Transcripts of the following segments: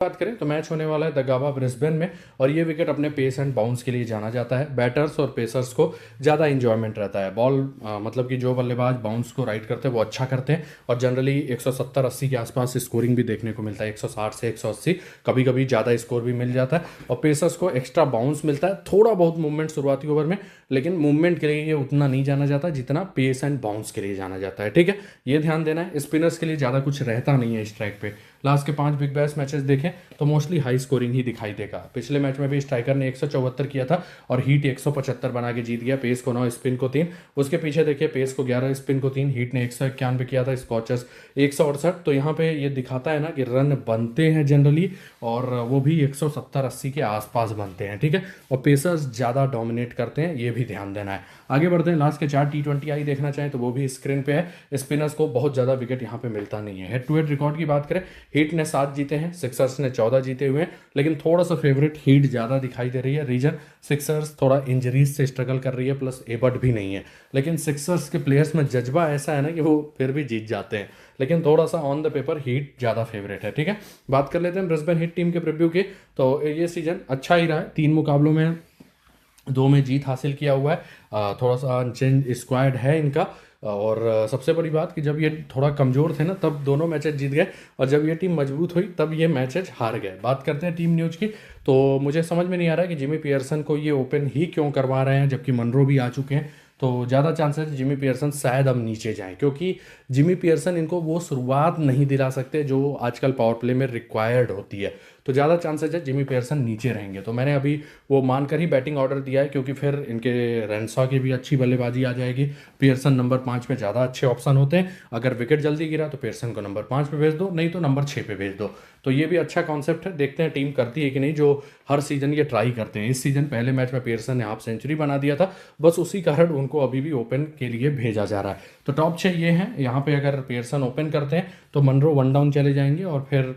बात करें तो मैच होने वाला है द गावा ब्रिस्बेन में और ये विकेट अपने पेस एंड बाउंस के लिए जाना जाता है। बैटर्स और पेसर्स को ज़्यादा इंजॉयमेंट रहता है। बॉल मतलब कि जो बल्लेबाज बाउंस को राइड करते हैं वो अच्छा करते हैं और जनरली 170-80 के आसपास स्कोरिंग भी देखने को मिलता है। 160 से 180, कभी कभी ज़्यादा स्कोर भी मिल जाता है और पेसर्स को एक्स्ट्रा बाउंस मिलता है, थोड़ा बहुत मूवमेंट शुरुआती ओवर में, लेकिन मूवमेंट के लिए ये उतना नहीं जाना जाता जितना पेस एंड बाउंस के लिए जाना जाता है। ठीक है, ये ध्यान देना है। स्पिनर्स के लिए ज़्यादा कुछ रहता नहीं है इस ट्रैक पे। लास्ट के 5 बिग बैश मैचेस देखें तो मोस्टली हाई स्कोरिंग ही दिखाई देगा। पिछले मैच में भी स्ट्राइकर ने 174 किया था और हीट 175 बना के जीत गया। पेस को 9, स्पिन को 3। उसके पीछे देखिए पेस को 11, स्पिन को 3, हीट ने 191 किया था, स्कॉचर्स 168। तो यहाँ पे ये दिखाता है ना कि रन बनते हैं जनरली और वो भी 170-80 के आसपास बनते हैं। ठीक है, और पेसर्स ज़्यादा डोमिनेट करते हैं, ये भी ध्यान देना है। आगे बढ़ते हैं। लास्ट के 4 T20 आई देखना चाहें तो वो भी स्क्रीन पे है। स्पिनर्स को बहुत ज़्यादा विकेट यहाँ पे मिलता नहीं है। हेड टू हेड रिकॉर्ड की बात करें, हीट ने 7 जीते हैं, सिक्सर्स ने 14 जीते हुए हैं, लेकिन थोड़ा सा फेवरेट हीट ज़्यादा दिखाई दे रही है। रीजन सिक्सर्स थोड़ा इंजरीज से स्ट्रगल कर रही है, प्लस एबर्ट भी नहीं है, लेकिन सिक्सर्स के प्लेयर्स में जज्बा ऐसा है ना कि वो फिर भी जीत जाते हैं, लेकिन थोड़ा सा ऑन द पेपर हीट ज़्यादा फेवरेट है। ठीक है, बात कर लेते हैं ब्रिस्बेन हीट टीम के प्रीव्यू की। तो ये सीजन अच्छा ही रहा है। 3 मुकाबलों में 2 में जीत हासिल किया हुआ है। थोड़ा सा अनचेंज स्क्वाड है इनका और सबसे बड़ी बात कि जब ये थोड़ा कमज़ोर थे ना तब दोनों मैचेस जीत गए और जब ये टीम मजबूत हुई तब ये मैचेस हार गए। बात करते हैं टीम न्यूज़ की। तो मुझे समझ में नहीं आ रहा है कि जिमी पियर्सन को ये ओपन ही क्यों करवा रहे हैं जबकि मनरो भी आ चुके हैं। तो ज़्यादा चांसेस जिमी पियर्सन शायद अब नीचे जाएं, क्योंकि जिमी पियर्सन इनको वो शुरुआत नहीं दिला सकते जो आजकल पावर प्ले में रिक्वायर्ड होती है। तो ज़्यादा चांसेस है जिमी पियर्सन नीचे रहेंगे। तो मैंने अभी वो मानकर ही बैटिंग ऑर्डर दिया है, क्योंकि फिर इनके रेंसॉ की भी अच्छी बल्लेबाजी आ जाएगी। पियर्सन नंबर 5 पे ज़्यादा अच्छे ऑप्शन होते हैं। अगर विकेट जल्दी गिरा तो पियर्सन को नंबर 5 पे भेज दो, नहीं तो नंबर 6 पे भेज दो। तो ये भी अच्छा कॉन्सेप्ट है। देखते हैं टीम करती है कि नहीं, जो हर सीजन ये ट्राई करते हैं। इस सीजन पहले मैच में पियर्सन ने हाफ सेंचुरी बना दिया था, बस उसी कारण उनको अभी भी ओपन के लिए भेजा जा रहा है। तो टॉप 6 ये हैं। यहाँ पे अगर पियर्सन ओपन करते हैं तो मनरो 1 डाउन चले जाएंगे और फिर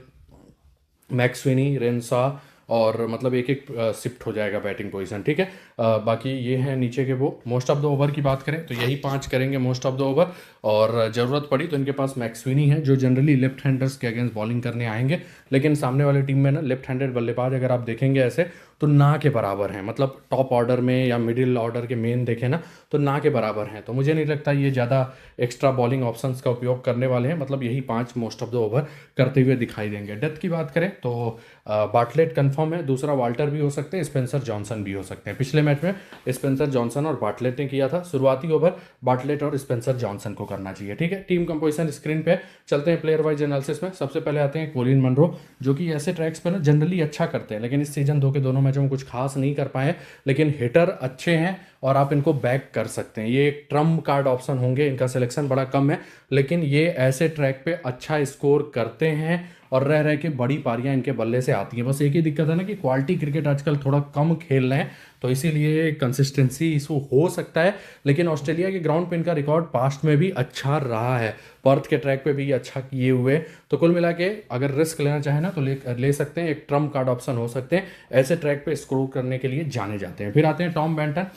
मैक्सवेनी, रेंसा और मतलब एक एक शिफ्ट हो जाएगा बैटिंग पोजीशन। ठीक है, बाकी ये हैं नीचे के वो। मोस्ट ऑफ द ओवर की बात करें तो यही 5 करेंगे मोस्ट ऑफ द ओवर, और ज़रूरत पड़ी तो इनके पास मैक्सवेनी है जो जनरली लेफ्ट हैंडर्स के अगेंस्ट बॉलिंग करने आएंगे। लेकिन सामने वाली टीम में ना लेफ्ट हैंडेड बल्लेबाज अगर आप देखेंगे ऐसे तो ना के बराबर हैं, मतलब टॉप ऑर्डर में या मिडिल ऑर्डर के मेन देखें ना तो ना के बराबर हैं। तो मुझे नहीं लगता ये ज़्यादा एक्स्ट्रा बॉलिंग ऑप्शंस का उपयोग करने वाले हैं। मतलब यही 5 मोस्ट ऑफ द ओवर करते हुए दिखाई देंगे। डेथ की बात करें तो बाटलेट कंफर्म है, दूसरा वाल्टर भी हो सकते हैं, स्पेंसर जॉनसन भी हो सकते हैं। पिछले मैच में स्पेंसर जॉनसन और बाटलेट ने किया था। शुरुआती ओवर बाटलेट और स्पेंसर जॉनसन को करना चाहिए। ठीक है, टीम कंपोजिशन स्क्रीन पे चलते हैं। प्लेयर वाइज एनालिसिस में सबसे पहले आते हैं कोलिन मनरो, जो कि ऐसे ट्रैक्स पे ना जनरली अच्छा करते हैं, लेकिन इस सीजन 2 के दोनों मैचों में कुछ खास नहीं कर पाए, लेकिन हिटर अच्छे हैं और आप इनको बैक कर सकते हैं। ये एक ट्रम्प कार्ड ऑप्शन होंगे। इनका सिलेक्शन बड़ा कम है, लेकिन ये ऐसे ट्रैक पे अच्छा स्कोर करते हैं और रह रह के बड़ी पारियां इनके बल्ले से आती हैं। बस एक ही दिक्कत है ना कि क्वालिटी क्रिकेट आजकल थोड़ा कम खेल रहे हैं, तो इसीलिए कंसिस्टेंसी इशू हो सकता है। लेकिन ऑस्ट्रेलिया के ग्राउंड पे इनका रिकॉर्ड पास्ट में भी अच्छा रहा है, पर्थ के ट्रैक पे भी अच्छा किए हुए। तो कुल मिला के अगर रिस्क लेना चाहे ना तो ले सकते हैं। एक ट्रम्प कार्ड ऑप्शन हो सकते हैं, ऐसे ट्रैक पे स्कोर करने के लिए जाने जाते हैं। फिर आते हैं टॉम बेंटन।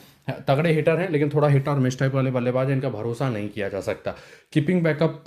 तगड़े हिटर हैं, लेकिन थोड़ा हिट और मिस टाइप वाले बल्लेबाज हैं, इनका भरोसा नहीं किया जा सकता। कीपिंग बैकअप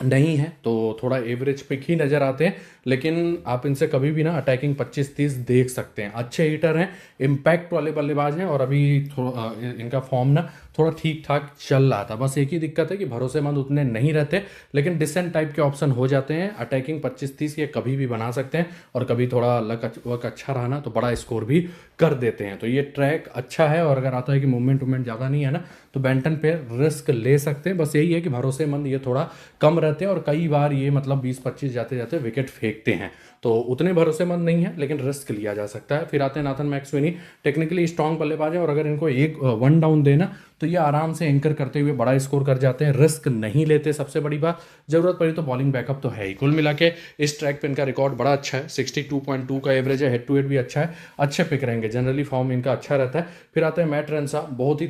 नहीं है तो थोड़ा एवरेज पिक ही नज़र आते हैं, लेकिन आप इनसे कभी भी ना अटैकिंग 25-30 देख सकते हैं। अच्छे हिटर हैं, इम्पैक्ट वाले बल्लेबाज हैं और अभी थोड़ा इनका फॉर्म ना थोड़ा ठीक ठाक चल रहा था। बस एक ही दिक्कत है कि भरोसेमंद उतने नहीं रहते, लेकिन डिसेंट टाइप के ऑप्शन हो जाते हैं। अटैकिंग 25-30 ये कभी भी बना सकते हैं और कभी थोड़ा वक अच्छा रहा ना तो बड़ा स्कोर भी कर देते हैं। तो ये ट्रैक अच्छा है और अगर आता है कि मूवमेंट ज़्यादा नहीं है ना तो बेंटन पे रिस्क ले सकते हैं। बस यही है कि भरोसेमंद ये थोड़ा कम रहते हैं और कई बार ये मतलब 20-25 जाते जाते विकेट फेंकते हैं, तो उतने भरोसेमंद नहीं है, लेकिन रिस्क लिया जा सकता है। फिर आते हैं नाथन मैक्सवेनी। टेक्निकली स्ट्रॉन्ग बल्लेबाज है और अगर इनको 1 डाउन देना तो ये आराम से एंकर करते हुए बड़ा स्कोर कर जाते हैं। रिस्क नहीं लेते, सबसे बड़ी बात। जरूरत पड़ी तो बॉलिंग बैकअप तो है ही। कुल मिला के इस ट्रैक पे इनका रिकॉर्ड बड़ा अच्छा है, 62.2 का एवरेज है। हेड टू हेड भी अच्छा है, अच्छे पिक रहेंगे, जनरली फॉर्म इनका अच्छा रहता है। फिर आते हैं मैट रेंसा, बहुत ही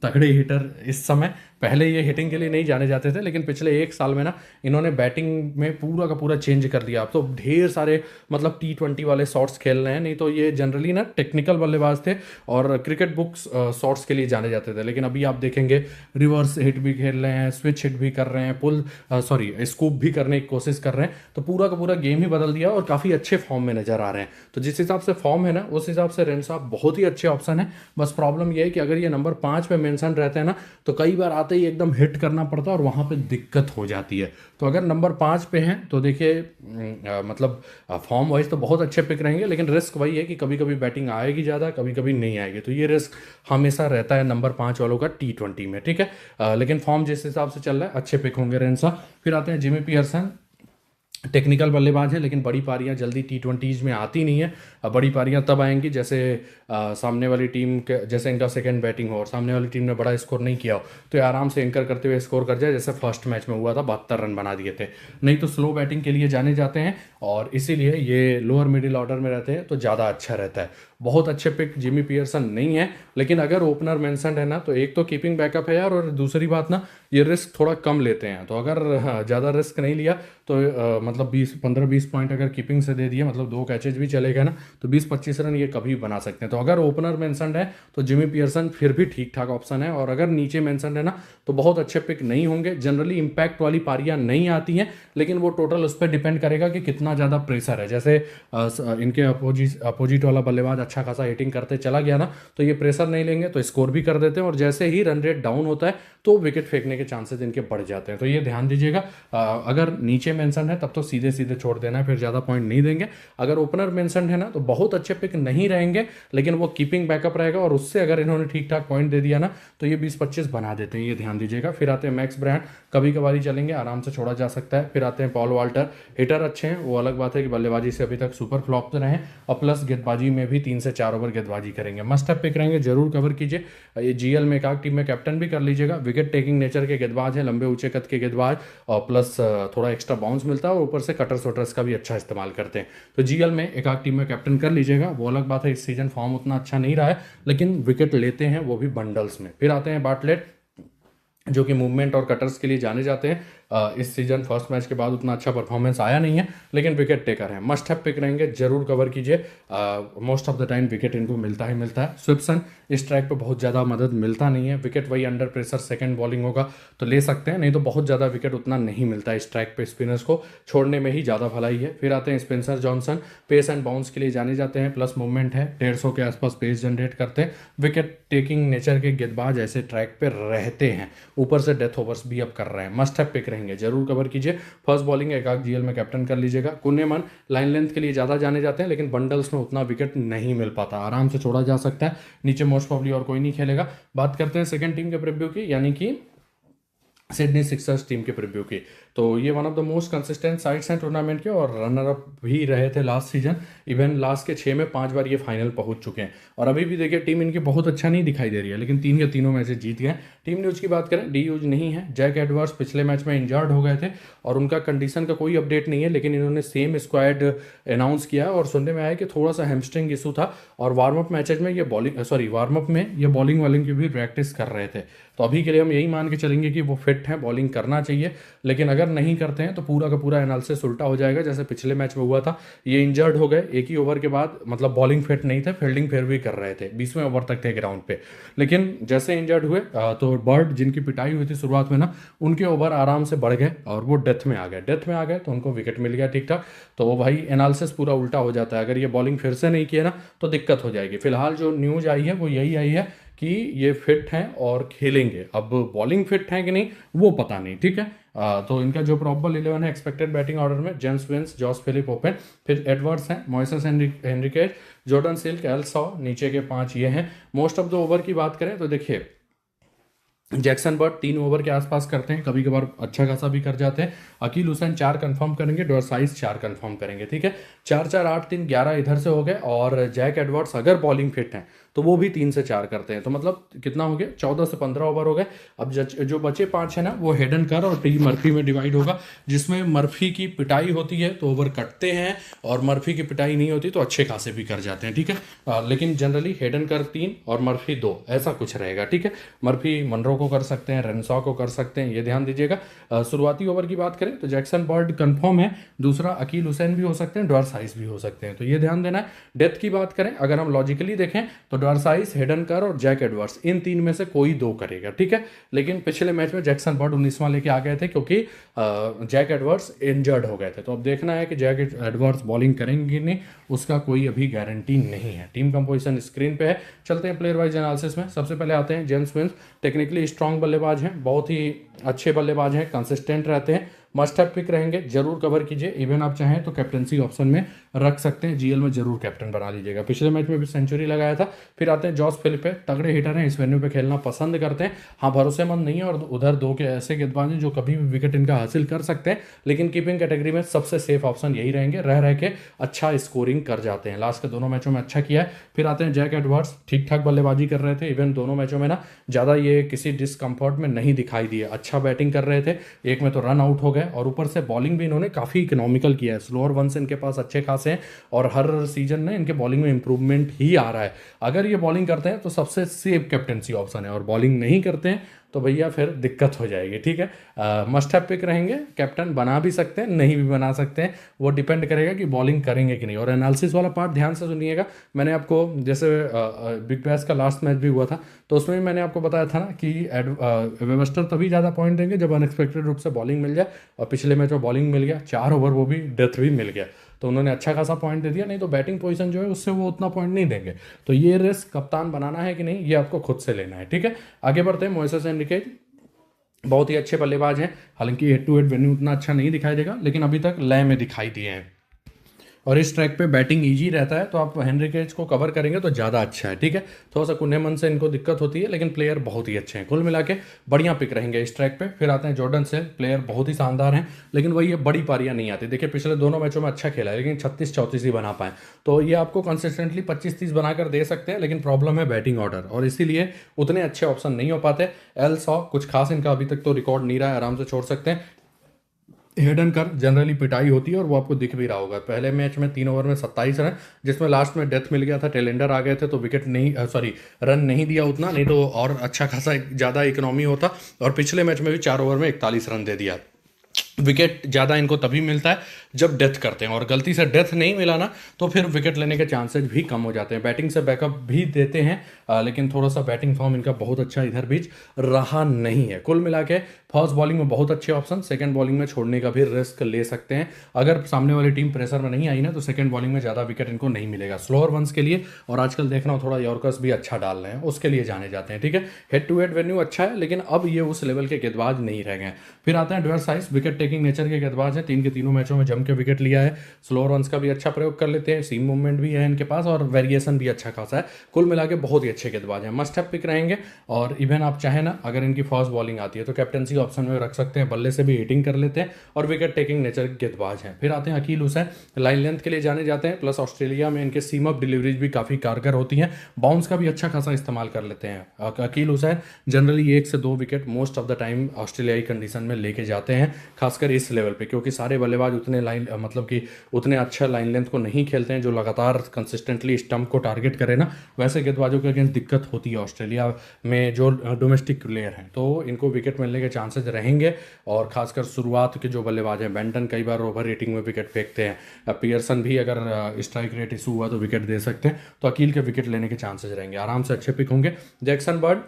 तगड़े हिटर इस समय, पहले ये हिटिंग के लिए नहीं जाने जाते थे, लेकिन पिछले एक साल में ना इन्होंने बैटिंग में पूरा का पूरा चेंज कर दिया। अब तो ढेर सारे मतलब T20 वाले शॉट्स खेल रहे हैं, नहीं तो ये जनरली ना टेक्निकल बल्लेबाज थे और क्रिकेट बुक्स शॉट्स के लिए जाने जाते थे। लेकिन अभी आप देखेंगे रिवर्स हिट भी खेल रहे हैं, स्विच हिट भी कर रहे हैं, स्कूप भी करने की कोशिश कर रहे हैं। तो पूरा का पूरा गेम ही बदल दिया और काफ़ी अच्छे फॉर्म में नजर आ रहे हैं। तो जिस हिसाब से फॉर्म है ना उस हिसाब से रेन साहब बहुत ही अच्छे ऑप्शन है। बस प्रॉब्लम यह है कि अगर ये नंबर 5 पे मेंशन रहते हैं ना तो कई बार आते ही एकदम हिट करना पड़ता है और वहाँ पे दिक्कत हो जाती है। तो अगर नंबर 5 पे हैं तो देखिए मतलब फॉर्म वाइज तो बहुत अच्छे पिक रहेंगे, लेकिन रिस्क वही है कि कभी कभी बैटिंग आएगी ज़्यादा, कभी कभी नहीं आएगी। तो ये रिस्क हमेशा रहता है नंबर 5 वालों का T20 में, ठीक है। लेकिन फॉर्म जिस हिसाब से चल रहा है अच्छे पिक होंगे रेंसा। फिर आते हैं जिमी पियर्सन, टेक्निकल बल्लेबाज है लेकिन बड़ी पारियां जल्दी T20s में आती नहीं है। बड़ी पारियां तब आएंगी जैसे सामने वाली टीम के जैसे इनका सेकंड बैटिंग हो और सामने वाली टीम ने बड़ा स्कोर नहीं किया हो तो ये आराम से एंकर करते हुए स्कोर कर जाए, जैसे फर्स्ट मैच में हुआ था 72 रन बना दिए थे। नहीं तो स्लो बैटिंग के लिए जाने जाते हैं और इसीलिए ये लोअर मिडिल ऑर्डर में रहते हैं तो ज़्यादा अच्छा रहता है। बहुत अच्छे पिक जिमी पियर्सन नहीं है, लेकिन अगर ओपनर मेंशन्ड है ना तो एक तो कीपिंग बैकअप है यार, और दूसरी बात ना ये रिस्क थोड़ा कम लेते हैं। तो अगर ज़्यादा रिस्क नहीं लिया तो मतलब 15-20 पॉइंट अगर कीपिंग से दे दिए, मतलब 2 कैचेज भी चलेगा ना तो 20-25 रन ये कभी बना सकते हैं। तो अगर ओपनर मेंशन्ड है तो जिमी पियर्सन फिर भी ठीक ठाक ऑप्शन है, और अगर नीचे मेंशन्ड है ना तो बहुत अच्छे पिक नहीं होंगे। जनरली इंपैक्ट वाली पारियां नहीं आती हैं, लेकिन वो टोटल उस पर डिपेंड करेगा कि कितना ज़्यादा प्रेशर है। जैसे इनके अपोजिट वाला बल्लेबाज अच्छा खासा हिटिंग करते चला गया ना तो ये प्रेशर नहीं लेंगे तो स्कोर भी कर देते हैं, और जैसे ही रन रेट डाउन होता है तो विकेट फेंकने के चांसेस इनके बढ़ जाते हैं। तो ये ध्यान दीजिएगा। अगर नीचे मेंशन है तब तो सीधे सीधे छोड़ देना है, फिर ज़्यादा पॉइंट नहीं देंगे। अगर ओपनर मेंशन है ना तो बहुत अच्छे पिक नहीं रहेंगे, लेकिन वो कीपिंग बैकअप रहेगा, और उससे अगर इन्होंने ठीक ठाक पॉइंट दे दिया ना तो ये 20-25 बना देते हैं, ये ध्यान दीजिएगा। फिर आते हैं मैक्स ब्रांड, कभी कभार चलेंगे, आराम से छोड़ा जा सकता है। फिर आते हैं पॉल वाल्टर, हिटर अच्छे हैं, वो अलग बात है कि बल्लेबाजी से अभी तक सुपर फ्लॉप रहे हैं, और प्लस गेंदबाजी में भी 3 से 4 ओवर गेंदबाजी करेंगे। मस्ट हैव पिक रहेंगे, जरूर कवर कीजिए। ये GL में एक टीम में कैप्टन भी कर लीजिएगा। विकेट टेकिंग नेचर के गेंदबाज हैं, लंबे ऊंचे कद के गेंदबाज, और प्लस थोड़ा एक्स्ट्रा बाउंस मिलता है, और ऊपर से कटर्स वटर्स का भी अच्छा इस्तेमाल करते हैं। तो GL में एक टीम में कैप्टन कर लीजिएगा। वो अलग बात है इस सीजन फॉर्म उतना अच्छा नहीं रहा है, लेकिन विकेट लेते हैं वो भी बंडल्स में। फिर आते हैं बाटलेट, जो कि मूवमेंट और कटर्स के लिए जाने जाते हैं। इस सीजन फर्स्ट मैच के बाद उतना अच्छा परफॉर्मेंस आया नहीं है, लेकिन विकेट टेकर है, मस्ट हैव पिक रहेंगे, जरूर कवर कीजिए। Most of the time wicket इनको मिलता ही मिलता है। स्विप्सन इस ट्रैक पे बहुत ज़्यादा मदद मिलता नहीं है, विकेट वही अंडर प्रेशर सेकंड बॉलिंग होगा तो ले सकते हैं, नहीं तो बहुत ज़्यादा विकेट उतना नहीं मिलता है इस ट्रैक पे, स्पिनर्स को छोड़ने में ही ज़्यादा भलाई है। फिर आते हैं Spencer Johnson, pace and bounce के लिए जाने जाते हैं, प्लस मूवमेंट है, 150 के आसपास पेस जनरेट करते हैं, विकेट टेकिंग नेचर के गेंदबाज ऐसे ट्रैक पे रहते हैं, ऊपर से डेथ ओवर्स भी अब कर रहे हैं, मस्ट हैव पिक रहेंगे, जरूर कवर कीजिए। फर्स्ट बॉलिंग एक GL में कैप्टन कर लीजिएगा। कुन्नेमन लाइन लेंथ के लिए ज़्यादा जाने जाते हैं, लेकिन बंडल्स में उतना विकेट नहीं मिल पाता, आराम से छोड़ा जा सकता है। नीचे मोस्ट प्रॉब्ली और कोई नहीं खेलेगा। बात करते हैं सेकंड टीम के प्रीव्यू की, यानी कि सिडनी सिक्सर्स टीम के प्रीव्यू की। तो ये one of the most consistent sides हैं टूर्नामेंट के, और रनर अप भी रहे थे लास्ट सीजन। इवन लास्ट के 6 में 5 बार ये फाइनल पहुंच चुके हैं, और अभी भी देखिए टीम इनकी बहुत अच्छा नहीं दिखाई दे रही है, लेकिन 3 के तीनों मैचेस जीत गए। टीम न्यूज़ की बात करें, डी यूज नहीं है, जैक एडवर्ड्स पिछले मैच में इंजर्ड हो गए थे और उनका कंडीशन का कोई अपडेट नहीं है, लेकिन इन्होंने सेम स्क्वाड अनाउंस किया, और सुनने में आया कि थोड़ा सा हैमस्ट्रिंग इशू था, और वार्म अप मैचेज में ये बॉलिंग वालिंग की भी प्रैक्टिस कर रहे थे। तो अभी के लिए हम यही मान के चलेंगे कि वो फिट हैं, बॉलिंग करना चाहिए, लेकिन अगर नहीं करते हैं तो पूरा का पूरा एनालिसिस उल्टा हो जाएगा, जैसे पिछले मैच में हुआ था। ये इंजर्ड हो गए एक ही ओवर के बाद, मतलब बॉलिंग फिट नहीं थे, फील्डिंग फिर भी कर रहे थे, 20वें ओवर तक थे ग्राउंड पे, लेकिन जैसे इंजर्ड हुए तो बर्ड जिनकी पिटाई हुई थी शुरुआत में ना, उनके ओवर आराम से बढ़ गए और वो डेथ में आ गए तो उनको विकेट मिल गया ठीक ठाक। तो वो भाई एनालिसिस पूरा उल्टा हो जाता है, अगर ये बॉलिंग फिर से नहीं किया ना तो दिक्कत हो जाएगी। फिलहाल जो न्यूज आई है वो यही आई है कि ये फिट हैं और खेलेंगे। अब बॉलिंग फिट है कि नहीं वो पता नहीं, ठीक है। तो इनका जो प्रॉबल 11 है एक्सपेक्टेड बैटिंग ऑर्डर में, James Vince, Josh Philippe open, फिर एडवर्ड्स हैं, मॉइसेस हेनरिकेज, जॉर्डन सिल्क, एल सॉ, नीचे के 5 ये हैं। मोस्ट ऑफ द ओवर की बात करें तो देखिए जैक्सन बर्ड 3 ओवर के आसपास करते हैं, कभी कभार अच्छा खासा भी कर जाते हैं। अकील हुसैन 4 कंफर्म करेंगे, डोरसाइज 4 कंफर्म करेंगे, ठीक है। 4-4-8-3-11 इधर से हो गए, और जैक एडवर्ड्स अगर बॉलिंग फिट हैं तो वो भी 3 से 4 करते हैं। तो मतलब कितना हो गया, 14 से 15 ओवर हो गए। अब जो बचे 5 है ना, वो हेडन कर और टी मर्फी में डिवाइड होगा, जिसमें मर्फी की पिटाई होती है तो ओवर कटते हैं, और मर्फी की पिटाई नहीं होती तो अच्छे खासे भी कर जाते हैं, ठीक है। लेकिन जनरली हेडन कर 3 और मर्फी 2 ऐसा कुछ रहेगा, ठीक है। मर्फी मनरो को कर सकते हैं, रेनसॉ को कर सकते हैं, ये ध्यान दीजिएगा। शुरुआती ओवर की बात करें तो जैक्सन बर्ड कंफर्म है, दूसरा अकील हुसैन भी हो सकते हैं, ड्वारसाइस भी हो सकते हैं, तो ये ध्यान देना है। डेथ की बात करें अगर हम लॉजिकली देखें तो ड्वारसाइस, हेडन कर और जैक एडवर्ड्स, इन 3 में से कोई 2 करेगा, ठीक है। लेकिन पिछले मैच में जैक्सन बर्ड 19वां लेके आ गए थे क्योंकि जैक एडवर्ड्स इंजर्ड हो गए थे। तो अब देखना है कि जैक एडवर्ड्स बॉलिंग करेंगे कि नहीं, उसका कोई अभी गारंटी नहीं है। टीम कंपोजिशन स्क्रीन पे है। चलते हैं प्लेयर वाइज एनालिसिस में। सबसे पहले आते हैं जेम्स विंस। टेक्निकली स्ट्रांग बल्लेबाज हैं, बहुत ही अच्छे बल्लेबाज हैं, कंसिस्टेंट रहते हैं, मस्ट हैव पिक रहेंगे, जरूर कवर कीजिए। इवन आप चाहें तो कैप्टनसी ऑप्शन में रख सकते हैं, जीएल में जरूर कैप्टन बना लीजिएगा। पिछले मैच में भी सेंचुरी लगाया था। फिर आते हैं जॉस फिलिपे, तगड़े हिटर हैं, इस वेन्यू पे खेलना पसंद करते हैं। हाँ, भरोसेमंद नहीं है, और उधर 2 के ऐसे गेंदबाज हैं जो कभी भी विकेट इनका हासिल कर सकते हैं, लेकिन कीपिंग कैटेगरी में सबसे सेफ ऑप्शन यही रहेंगे, रह के अच्छा स्कोरिंग कर जाते हैं। लास्ट के दोनों मैचों में अच्छा किया है। फिर आते हैं जैक एडवर्ड्स, ठीक ठाक बल्लेबाजी कर रहे थे, इवन दोनों मैचों में ना ज़्यादा ये किसी डिस्कम्फर्ट में नहीं दिखाई दिए, अच्छा बैटिंग कर रहे थे। एक में तो रन आउट हो गए, और ऊपर से बॉलिंग भी इन्होंने काफ़ी इकोनॉमिकल किया है। स्लोअर वंस इनके पास अच्छे खासे हैं, और हर सीजन में इनके बॉलिंग में इंप्रूवमेंट ही आ रहा है। अगर ये बॉलिंग करते हैं तो सबसे सेफ कैप्टनसी ऑप्शन है, और बॉलिंग नहीं करते हैं तो भैया फिर दिक्कत हो जाएगी, ठीक है। मस्ट हैव पिक रहेंगे, कैप्टन बना भी सकते हैं, नहीं भी बना सकते हैं, वो डिपेंड करेगा कि बॉलिंग करेंगे कि नहीं। और एनालिसिस वाला पार्ट ध्यान से सुनिएगा। मैंने आपको जैसे बिग बैश का लास्ट मैच भी हुआ था, तो उसमें भी मैंने आपको बताया था ना कि वेबस्टर तभी ज़्यादा पॉइंट देंगे जब अनएक्सपेक्टेड रूप से बॉलिंग मिल जाए, और पिछले मैच में बॉलिंग मिल गया, 4 ओवर वो भी डेथ भी मिल गया, तो उन्होंने अच्छा खासा पॉइंट दे दिया। नहीं तो बैटिंग पोजीशन जो है उससे वो उतना पॉइंट नहीं देंगे। तो ये रिस्क कप्तान बनाना है कि नहीं, ये आपको खुद से लेना है, ठीक है। आगे बढ़ते हैं। मोइसेस एनरिकेज बहुत ही अच्छे बल्लेबाज हैं, हालांकि हेड टू हेड वेन्यू उतना अच्छा नहीं दिखाई देगा, लेकिन अभी तक लय में दिखाई दिए हैं, और इस ट्रैक पे बैटिंग इजी रहता है, तो आप हेनरिकेज को कवर करेंगे तो ज़्यादा अच्छा है, ठीक है। थोड़ा सा कुन्नेमन से इनको दिक्कत होती है, लेकिन प्लेयर बहुत ही अच्छे हैं, कुल मिला के बढ़िया पिक रहेंगे इस ट्रैक पे। फिर आते हैं जॉर्डन सेल, प्लेयर बहुत ही शानदार हैं, लेकिन वही ये बड़ी पारियां नहीं आती। देखिए पिछले दोनों मैचों में अच्छा खेला है, लेकिन 36-34 ही बना पाए, तो ये आपको कंसिस्टेंटली 25-30 बनाकर दे सकते हैं, लेकिन प्रॉब्लम है बैटिंग ऑर्डर, और इसीलिए उतने अच्छे ऑप्शन नहीं हो पाते। एल सॉ कुछ खास इनका अभी तक तो रिकॉर्ड नहीं रहा है, आराम से छोड़ सकते हैं। हेडन कर जनरली पिटाई होती है, और वो आपको दिख भी रहा होगा। पहले मैच में 3 ओवर में 27 रन, जिसमें लास्ट में डेथ मिल गया था, टेलेंडर आ गए थे तो विकेट नहीं, सॉरी रन नहीं दिया उतना, नहीं तो और अच्छा खासा ज़्यादा इकोनॉमी होता। और पिछले मैच में भी 4 ओवर में 41 रन दे दिया। विकेट ज़्यादा इनको तभी मिलता है जब डेथ करते हैं, और गलती से डेथ नहीं मिला ना तो फिर विकेट लेने के चांसेस भी कम हो जाते हैं। बैटिंग से बैकअप भी देते हैं, लेकिन थोड़ा सा बैटिंग फॉर्म इनका बहुत अच्छा इधर बीच रहा नहीं है। कुल मिला के फर्स्ट बॉलिंग में बहुत अच्छे ऑप्शन, सेकंड बॉलिंग में छोड़ने का भी रिस्क ले सकते हैं। अगर सामने वाली टीम प्रेशर में नहीं आई ना तो सेकंड बॉलिंग में ज़्यादा विकेट इनको नहीं मिलेगा, स्लोअर वंस के लिए। और आजकल देखना हो थोड़ा यॉर्कर्स भी अच्छा डाल रहे हैं, उसके लिए जाने जाते हैं, ठीक है। हेड टू हेड वेन्यू अच्छा है, लेकिन अब ये उस लेवल के गेंदबाज नहीं रह गए। फिर आते हैं ड्वेरसाइस, विकेट टेकिंग नेचर के गेंदबाज हैं, 3 के तीनों मैचों में जम के विकेट लिया है, स्लोअर वंस का भी अच्छा प्रयोग कर लेते हैं, सीम मूवमेंट भी है इनके पास, और वेरिएशन भी अच्छा खासा है। कुल मिला के बहुत ही अच्छे गेंदबाज हैं, मस्ट हैव पिक रहेंगे। और इवन आप चाहें ना, अगर इनकी फर्स्ट बॉलिंग आती है तो कैप्टनसी ऑप्शन में रख सकते हैं, बल्ले से भी हिटिंग कर लेते हैं, और विकेट टेकिंग नेचर के गेंदबाज हैं। फिर आते हैं अकील हुसैन, लाइन लेंथ के लिए जाने जाते हैं, प्लस ऑस्ट्रेलिया में इनके सीम अप डिलीवरीज भी काफ़ी कारगर होती हैं, बाउंस का भी अच्छा खासा इस्तेमाल कर लेते हैं। अकील हुसैन जनरली 1 से 2 wicket most of the time ऑस्ट्रेलियाई कंडीशन में लेके जाते हैं, खासकर इस लेवल पे, क्योंकि सारे बल्लेबाज उतने लाइन मतलब कि उतने अच्छा लाइन लेंथ को नहीं खेलते हैं जो लगातार कंसिस्टेंटली स्टंप को टारगेट करे ना, वैसे गेंदबाजों के अगेंस्ट दिक्कत होती है ऑस्ट्रेलिया में जो डोमेस्टिक प्लेयर हैं, तो इनको विकेट मिलने के चांसेस रहेंगे। और खासकर शुरुआत के जो बल्लेबाज हैं, बेंटन कई बार ओवर रेटिंग में विकेट फेंकते हैं, पियर्सन भी अगर स्ट्राइक रेट इशू हुआ तो विकेट दे सकते हैं, तो अकील के विकेट लेने के चांसेस रहेंगे, आराम से अच्छे पिक होंगे। जैक्सन बर्ड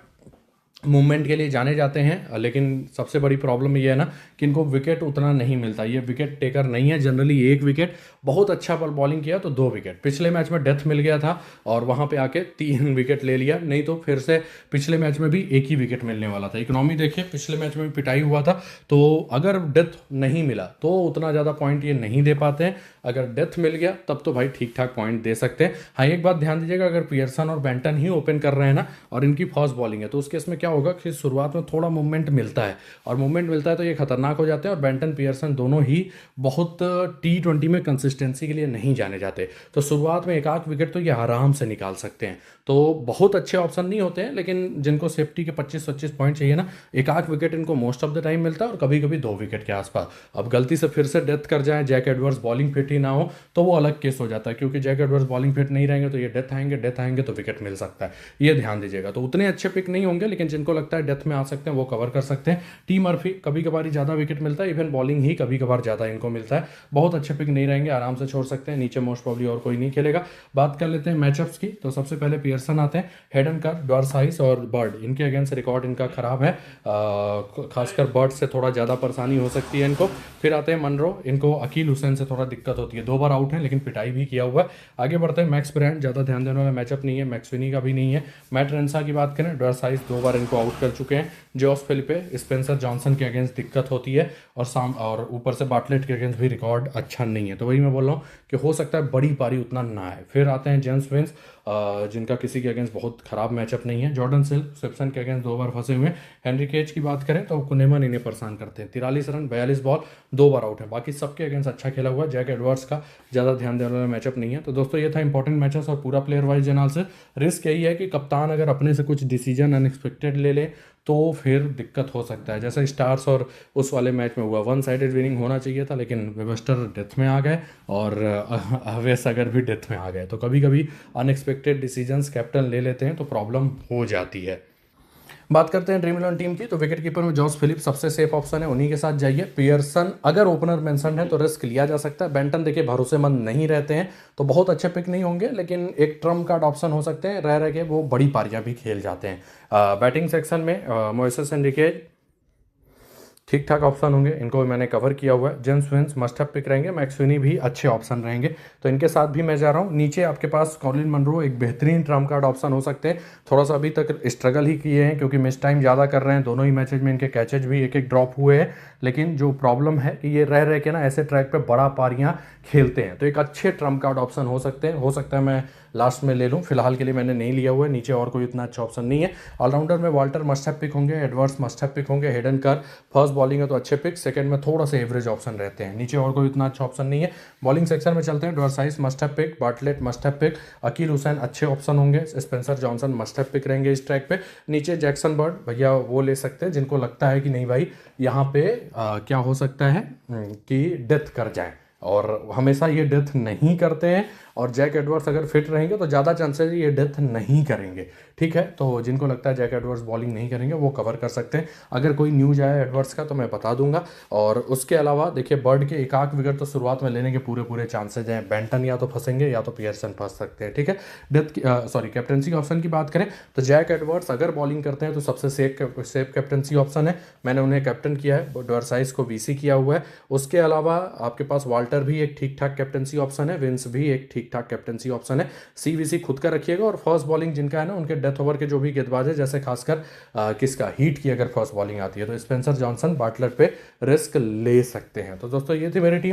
मूवमेंट के लिए जाने जाते हैं, लेकिन सबसे बड़ी प्रॉब्लम ये है ना कि इनको विकेट उतना नहीं मिलता, ये विकेट टेकर नहीं है। जनरली 1 विकेट, बहुत अच्छा बॉलिंग किया तो 2 विकेट। पिछले मैच में डेथ मिल गया था और वहाँ पे आके 3 विकेट ले लिया, नहीं तो फिर से पिछले मैच में भी 1 ही विकेट मिलने वाला था। इकोनॉमी देखिए, पिछले मैच में भी पिटाई हुआ था, तो अगर डेथ नहीं मिला तो उतना ज़्यादा पॉइंट ये नहीं दे पाते हैं, अगर डेथ मिल गया तब तो भाई ठीक ठाक पॉइंट दे सकते हैं। हाँ, एक बात ध्यान दीजिएगा, अगर पियर्सन और बेंटन ही ओपन कर रहे हैं ना और इनकी फर्स्ट बॉलिंग है तो उस केस में क्या होगा कि शुरुआत में थोड़ा मूवमेंट मिलता है, और मूवमेंट मिलता है तो ये खतरनाक हो जाते हैं, और बेंटन पियर्सन दोनों ही बहुत T20 में कंसिस्टेंसी के लिए नहीं जाने जाते। तो शुरुआत में एक आध विकेट तो ये आराम से निकाल सकते हैं। तो बहुत अच्छे ऑप्शन नहीं होते हैं, लेकिन जिनको सेफ्टी के 25-25 पॉइंट चाहिए ना, एक आध विकेट इनको मोस्ट ऑफ द टाइम मिलता है, और कभी कभी 2 विकेट के आसपास। अब गलती से फिर से डेथ कर जाए, जैक एडवर्ड्स बॉलिंग फिट ही ना हो, तो वो अलग केस हो जाता है, क्योंकि जैक एडवर्ड्स बॉलिंग फिट नहीं रहेंगे तो ये डेथ आएंगे तो विकेट मिल सकता है, ये ध्यान दीजिएगा। तो उतने अच्छे पिक नहीं होंगे, लेकिन जिनको लगता है डेथ में आ सकते हैं वो कवर कर सकते हैं। टी मर्फी कभी कभार ही ज़्यादा विकेट मिलता है, इवन बॉलिंग ही कभी कभार ज़्यादा इनको मिलता है। बहुत अच्छे पिक नहीं रहेंगे, आराम से छोड़ सकते हैं, नीचे मोस्ट प्रॉब्ली और कोई नहीं खेलेगा। बात कर लेते हैं मैचअप्स की, तो सबसे पहले पियर्सन आते हैं। हेडन का डॉर्साइस और बर्ड, इनके अगेंस्ट रिकॉर्ड इनका खराब है, खासकर बर्ड से थोड़ा ज़्यादा परेशानी हो सकती है इनको। फिर आते हैं मनरो, इनको अकील हुसैन से थोड़ा दिक्कत होती है, 2 बार आउट है लेकिन पिटाई भी किया हुआ है। आगे बढ़ते हैं मैक्स ब्रांड, ज़्यादा ध्यान देने वाला मैचअप नहीं है, मैक्सविनी का भी नहीं है। मैट रेंसा की बात करें, डॉर्साइस 2 बार इनको आउट कर चुके हैं। जॉस फिलिपे, स्पेंसर जॉनसन के अगेंस्ट दिक्कत होती है, और ऊपर से बाटलेट के अगेंस्ट भी रिकॉर्ड अच्छा नहीं है। तो वही मैं बोल रहा हूँ कि हो सकता है बड़ी पारी उतना ना आए। फिर आते हैं जेम्स विंस, जिनका किसी के अगेंस्ट बहुत खराब मैचअप नहीं है। जॉर्डन सिप्सन के अगेंस्ट 2 बार फंसे हुए हैं। हेनरी केज की बात करें तो कुनेमन इन्हें परेशान करते हैं, 43 रन 42 बॉल 2 बार आउट है, बाकी सबके अगेंस्ट अच्छा खेला हुआ है। जैक एडवर्ड्स का ज़्यादा ध्यान देने वाला मैचअप नहीं है। तो दोस्तों ये था इंपॉर्टेंट मैचेस और पूरा प्लेयर वाइज एनालिसिस। रिस्क यही है कि कप्तान अगर अपने से कुछ डिसीजन अनएक्सपेक्टेड ले ले तो फिर दिक्कत हो सकता है, जैसे स्टार्स और उस वाले मैच में हुआ। 1 साइडेड विनिंग होना चाहिए था, लेकिन वेबस्टर डेथ में आ गए और अवेस अगर भी डेथ में आ गए। तो कभी कभी अनएक्सपेक्टेड डिसीजंस कैप्टन ले लेते हैं तो प्रॉब्लम हो जाती है। बात करते हैं ड्रीम 11 टीम की, तो विकेट कीपर में जॉस फिलिप सबसे सेफ ऑप्शन है, उन्हीं के साथ जाइए। पियर्सन अगर ओपनर मेंशन है तो रिस्क लिया जा सकता है। बेंटन देखिए भरोसेमंद नहीं रहते हैं, तो बहुत अच्छे पिक नहीं होंगे, लेकिन एक ट्रम्प कार्ड ऑप्शन हो सकते हैं, रह के वो बड़ी पारियां भी खेल जाते हैं। बैटिंग सेक्शन में मोइसेस एनरिके ठीक ठाक ऑप्शन होंगे, इनको मैंने कवर किया हुआ है। James Vince must have pick रहेंगे, मैक्सविनी भी अच्छे ऑप्शन रहेंगे, तो इनके साथ भी मैं जा रहा हूँ। नीचे आपके पास कॉलिन मनरो एक बेहतरीन ट्रम्प कार्ड ऑप्शन हो सकते हैं। थोड़ा सा अभी तक स्ट्रगल ही किए हैं, क्योंकि मिस टाइम ज़्यादा कर रहे हैं, दोनों ही मैचेज में इनके कैचेज भी एक ड्रॉप हुए हैं। लेकिन जो प्रॉब्लम है कि ये रह के ना ऐसे ट्रैक पर बड़ा पारियाँ खेलते हैं, तो एक अच्छे ट्रम्प कार्ड ऑप्शन हो सकते हैं। हो सकता है मैं लास्ट में ले लूँ, फिलहाल के लिए मैंने नहीं लिया हुआ है। नीचे और कोई इतना अच्छा ऑप्शन नहीं है। ऑलराउंडर में वाल्टर मस्ट हैव पिक होंगे, एडवर्ड्स मस्ट हैव पिक होंगे, हेडन कर फर्स्ट बॉलिंग है तो अच्छे पिक, सेकंड में थोड़ा सा एवरेज ऑप्शन रहते हैं। नीचे और कोई इतना अच्छा ऑप्शन नहीं है। बॉलिंग सेक्शन में चलते हैं, Dwarshuis must have pick, Bartlett must have pick, Akeal Hosein अच्छे ऑप्शन होंगे, Spencer Johnson must have pick रहेंगे इस ट्रैक पे। नीचे जैक्सन बर्ड भैया वो ले सकते हैं जिनको लगता है कि नहीं भाई यहाँ पे क्या हो सकता है कि डेथ कर जाए, और हमेशा ये डेथ नहीं करते हैं, और जैक एडवर्ड्स अगर फिट रहेंगे तो ज़्यादा चांसेस ये डेथ नहीं करेंगे। ठीक है, तो जिनको लगता है जैक एडवर्ड्स बॉलिंग नहीं करेंगे वो कवर कर सकते हैं। अगर कोई न्यूज आया एडवर्ड्स का तो मैं बता दूंगा। और उसके अलावा देखिए बर्ड के एक आध विकेट तो शुरुआत में लेने के पूरे चांसेज हैं। बेंटन या तो फंसेंगे या तो पियर्सन फंस सकते हैं। ठीक है, कैप्टनसी ऑप्शन की बात करें तो जैक एडवर्ड्स अगर बॉलिंग करते हैं तो सबसे सेफ कैप्टनसी ऑप्शन है, मैंने उन्हें कैप्टन किया है, डॉर्साइस को वीसी किया हुआ है। उसके अलावा आपके पास वाल्टर भी एक ठीक ठाक कैप्टनसी ऑप्शन है, विंस भी एक ठीक ठाक कैप्टनसी ऑप्शन है। सीवीसी खुद का रखिएगा, और फर्स्ट बॉलिंग जिनका है ना उनके डेथ ओवर के जो भी गेंदबाज है, जैसे खासकर किसका हीट की अगर फर्स्ट बॉलिंग आती है तो स्पेंसर जॉनसन बाटलर पे रिस्क ले सकते हैं। तो दोस्तों ये थी मेरी टीम।